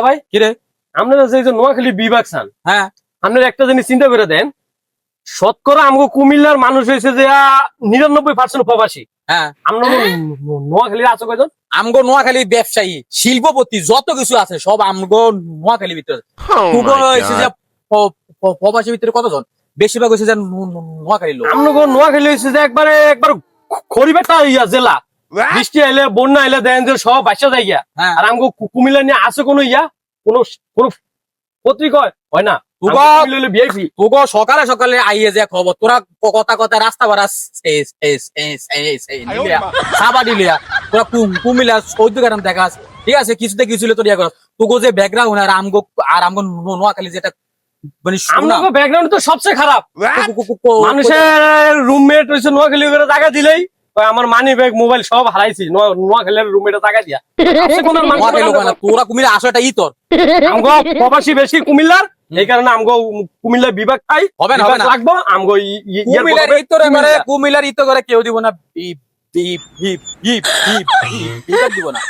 ভাই কিরে? আপনারা যে নোয়াখালী বিভাগ চান, হ্যাঁ আপনারা একটা জিনিস চিন্তা করে দেন, শতকরা আমগো কুমিল্লার মানুষ হয়েছে যে 99% প্রবাসী। হ্যাঁ, আমরা নোয়াখালীর আছো কয়জন? আমগো নোয়াখালী ব্যবসায়ী শিল্পপতি যত কিছু আছে সব আমগো নোয়াখালীর ভিতরে। তুগো হয়েছে যে প্রবাসীর ভিতরে কতজন? বেশিরভাগ হয়েছে যে নোয়াখালীর লোক। আমগো নোয়াখালী হয়েছে যে একবার খরিবেটা ইয়া জেলা, বৃষ্টি আইলে বন্যা আইলে দেন যে সব বাসা যায় গিয়া। হ্যাঁ। আর আমগো কুমিল্লা নিয়ে আছে কোনো ইয়া, কোনো পত্রিকা হয় না। ভিআইপি তুগো সকালে সকালে আইয়ে যে খবর তোরা কথা কথা রাস্তা বাড়া সাবা দিলিয়া তোরা কুমিল্লা সৌদ্য গ্রাম দেখাস, ঠিক আছে? কিছুতে কিছু তোর ইয়া কর। তুগো যে ব্যাকগ্রাউন্ড আর আমগো নোয়াখালী যেটা মানে আমগো ব্যাকগ্রাউন্ড তো সবচেয়ে খারাপ। মানুষের রুমমেট হয়েছে নোয়াখালী করে টাকা দিলেই ওই আমার মানি ব্যাগ মোবাইল সব হারাইছি নোয়াখালীর রুমমেটে টাকা দিয়া। আছে কোন মানুষ নোয়াখালী লোক না, তোরা কুমিল্লা আসো এটা ই তোর আমগো প্রবাসী বেশি কুমিল্লার, এই কারণে আমগো কুমিল্লা বিভাগ পাই হবে না, হবে না। লাগবো আমগো কুমিল্লার ইতরে করে কুমিল্লার ইতো করে কেউ দিব না, beep beep beep beep beep beep দিব না।